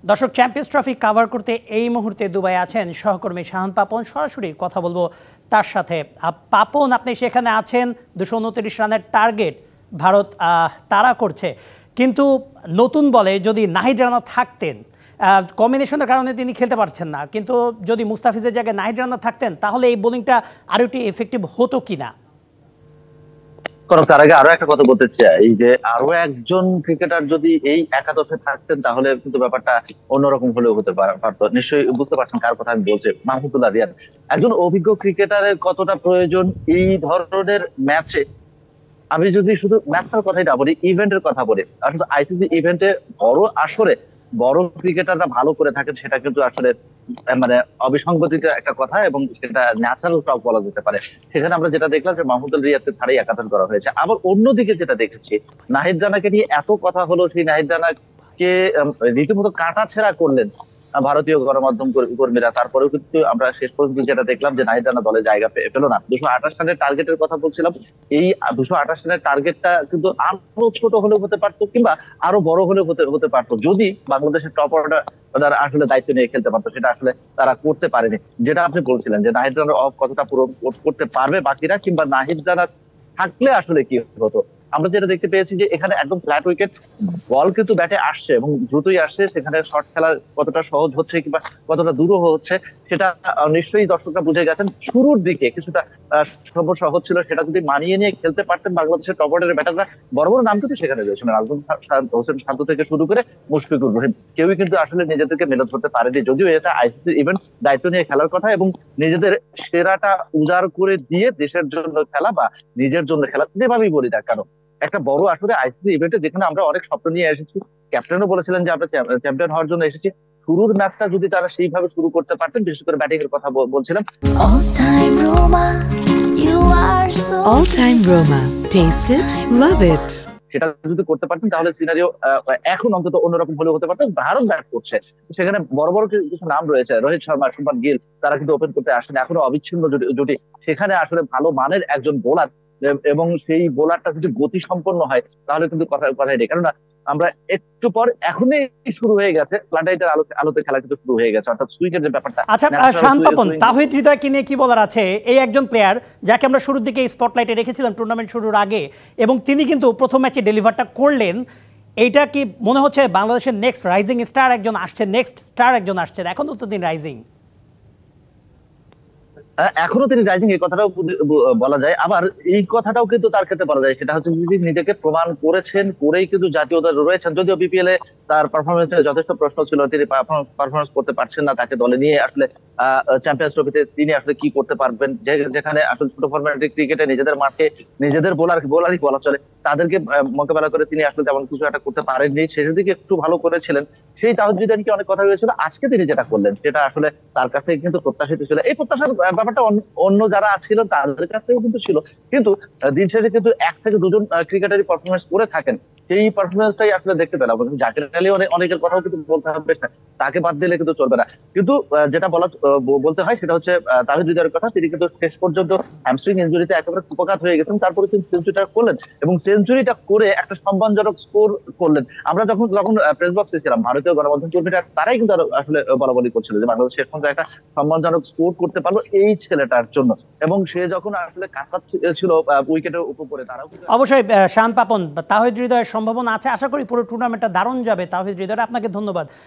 দর্শক, champions trophy cover করতে এই মুহূর্তে দুবাই আছেন সহকর্মী শাহান পাপন। সরাসরি কথা বলবো তার সাথে। পাপন, আপনি সেখানে আছেন। 229 রানের টার্গেট ভারত তাড়া করছে, কিন্তু নতুন বলে যদি নাহিদ রানা থাকতেন, কম্বিনেশনের কারণে তিনি খেলতে পারছেন না, কিন্তু যদি মুস্তাফিজের জায়গায় নাহিদ রানা থাকতেন তাহলে এই বোলিংটা আরো একটু এফেক্টিভ হতো কিনা? তার আগে আরো একটা কথা বলতে চাই, এই যে আরো একজন ক্রিকেটার যদি এই একাদশে থাকতেন তাহলে কিন্তু ব্যাপারটা অন্যরকম হলেও হতে পারতো। নিশ্চয়ই বুঝতে পারছেন কার কথা আমি বলছি, মাহমুদুল্লাহ রিয়াদ। একজন অভিজ্ঞ ক্রিকেটারের কতটা প্রয়োজন এই ধরনের ম্যাচে। আমি যদি শুধু ম্যাচটার কথাই না বলি, ইভেন্টের কথা বলি, আসলে আইসিসি ইভেন্টে বড় আসরে বড় ক্রিকেটাররা ভালো করে থাকেন, সেটা কিন্তু আসলে মানে অবিসংগতিত একটা কথা, এবং সেটা ন্যাচারাল টক বলা যেতে পারে। সেখানে আমরা যেটা দেখলাম যে মাহমুদুল রিয়াদকে ছাড়াই একাদশ করা হয়েছে। আবার অন্যদিকে যেটা দেখেছি, নাহিদ রানাকে নিয়ে এত কথা হলো, সেই নাহিদ রানাকে রীতিমতো কাটা ছেঁড়া করলেন ভারতীয় গণমাধ্যম কর্মীরা। তারপরেও কিন্তু আমরা শেষ পর্যন্ত যেটা দেখলাম যে নাহিদ রানা দলে জায়গা পেল না। 228 রানের টার্গেটের কথা বলছিলাম, এই 228 রানের টার্গেটটা কিন্তু আরো ছোট হলেও হতে পারতো, কিংবা আরো বড় হলেও হতে পারতো, যদি বাংলাদেশের টপ অর্ডার আসলে দায়িত্ব নিয়ে খেলতে পারতো। সেটা আসলে তারা করতে পারেনি। যেটা আপনি বলছিলেন যে নাহিদ রানার অফ কতটা পূরণ করতে পারবে বাকিরা, কিংবা নাহিদ রানা থাকলে আসলে কি হতো। আমরা যেটা দেখতে পেয়েছি যে এখানে একদম ফ্ল্যাট উইকেট, বল কিন্তু ব্যাটে আসছে এবং দ্রুতই আসছে। সেখানে শর্ট খেলা কতটা সহজ হচ্ছে কিংবা কতটা দূরও হচ্ছে, সেটা নিশ্চয়ই দর্শকরা বুঝে গেছেন। শুরুর দিকে কিছুটা সমস্যা হচ্ছিল, সেটা যদি মানিয়ে নিয়ে খেলতে পারতেন বাংলাদেশের টপ অর্ডারের ব্যাটাররা, বড় বড় নাম কিন্তু সেখানে রয়েছে, নাজমুল হোসেন শান্ত থেকে শুরু করে মুশফিকুর রহিম, কেউই কিন্তু আসলে নিজেদেরকে মেলে ধরতে পারেনি। যদিও এটা আইসিসি ইভেন্ট, দায়িত্ব নিয়ে খেলার কথা এবং নিজেদের সেরাটা উজাড় করে দিয়ে দেশের জন্য খেলা বা নিজের জন্য খেলা, যেভাবেই বলি না কেন, একটা বড় আসলে আইসিসি ইভেন্টে যেখানে আমরা অনেক স্বপ্ন নিয়ে এসেছি। ক্যাপ্টেনও বলেছিলেন যে আমরা চ্যাম্পিয়ন হওয়ার জন্য এসেছি। শুরুর ম্যাচটা যদি তারা সেইভাবে শুরু করতে পারতেন, বিশেষ করে ব্যাটিং এর কথা বলছিলাম। All time Roma. Taste it, love it. সেটা যদি করতে পারতেন তাহলে সিনারিও এখন অন্তত অন্যরকম হলেও হতে পারতো। ভারত ব্যাট করছে, সেখানে বড় বড় কিছু নাম রয়েছে, রোহিত শর্মা, শুভমান গিল, তারা কিন্তু ওপেন করতে আসেন, এখনো অবিচ্ছিন্ন জুটি। সেখানে আসলে ভালো মানের একজন বোলার, এবং সেই বোলারটা যদি গতি সম্পন্ন হয় তাহলে কিন্তু কথাই নেই। কেননা আমরা একটু পর এখনই শুরু হয়ে গেছে, ফ্লাডলাইটের আলোতে খেলা কিন্তু শুরু হয়ে গেছে, অর্থাৎ সুইকের যে ব্যাপারটা। আচ্ছা শাহান পাপন, তাহিদ হৃদয়কে নিয়ে কি বলার আছে? এই একজন প্লেয়ার যাকে আমরা শুরুর দিকে স্পটলাইটে রেখেছিলাম টুর্নামেন্ট শুরুর আগে, এবং তিনি কিন্তু প্রথম ম্যাচে ডেলিভারটা করলেন। এইটা কি মনে হচ্ছে বাংলাদেশের নেক্সট রাইজিং স্টার একজন আসছে, নেক্সট স্টার একজন আসছে? এখনো তো তিনি রাইজিং, এখনো তিনি রাইজিং, এই কথাটাও বলা যায়। আবার এই কথাটাও কিন্তু তার ক্ষেত্রে বলা যায়, সেটা হচ্ছে যদি নিজেকে প্রমাণ করেছেন, করেই কিন্তু জাতীয় দলে রয়েছেন। যদিও বিপিএল এ তার পারফরমেন্সের যথেষ্ট প্রশ্ন ছিল, তিনি পারফরমেন্স করতে পারছেন না, তাকে দলে নিয়ে আসলে চ্যাম্পিয়ন্স ট্রফিতে তিনি আসলে কি করতে পারবেন, যেখানে আসলে ছোট ফরম্যাটের ক্রিকেটে নিজেদের মাঠে নিজেদের বোলারই বলা চলে, তাদেরকে মোকাবেলা করে তিনি আসলে তেমন কিছু একটা করতে পারেননি। শেষের দিকে একটু ভালো করেছিলেন। সেই তাহিদ হৃদয়কে অনেক কথা হয়েছিল, আজকে তিনি যেটা করলেন সেটা আসলে তার কাছে কিন্তু প্রত্যাশিত ছিল। এই প্রত্যাশার ব্যাপারটা অন্য যারা ছিল তাদের কাছেও কিন্তু ছিল, কিন্তু দিন শেষে কিন্তু এক থেকে দুজন ক্রিকেটারই পারফরমেন্স করে থাকেন, সেই পারফরমেন্সটাই আসলে দেখতে পেলাম। জাকির আলী অনেকের কথাও কিন্তু বলতে হবে, তাকে বাদ দিলে কিন্তু চলবে না। কিন্তু যেটা বলতে হয় সেটা হচ্ছে তাহিদ হৃদয়ের কথা। তিনি কিন্তু শেষ পর্যন্ত হ্যামস্ট্রিং ইনজুরিতে একেবারে কুপঘাত হয়ে গেছেন, তারপরে তিনি সেঞ্চুরিটা করলেন এবং সেঞ্চুরিটা করে একটা সম্মানজনক স্কোর করলেন। আমরা যখন প্রেস বক্সে ছিলাম, ভারতীয় গণমাধ্যম কর্মীরা তারাই কিন্তু আসলে বলাবলি করছিল যে বাংলাদেশ শেষ পর্যন্ত একটা সম্মানজনক স্কোর করতে পারলো এই ছেলেটার জন্য, এবং সে যখন আসলে কাজ ছিল উইকেটের উপরে, তারাও অবশ্যই। শাহান পাপন, তাহিদ হৃদয়ের সম্ভাবনা আছে, আশা করি পুরো টুর্নামেন্টটা দারুণ যাবে তাহিদ হৃদয়। আপনাকে ধন্যবাদ।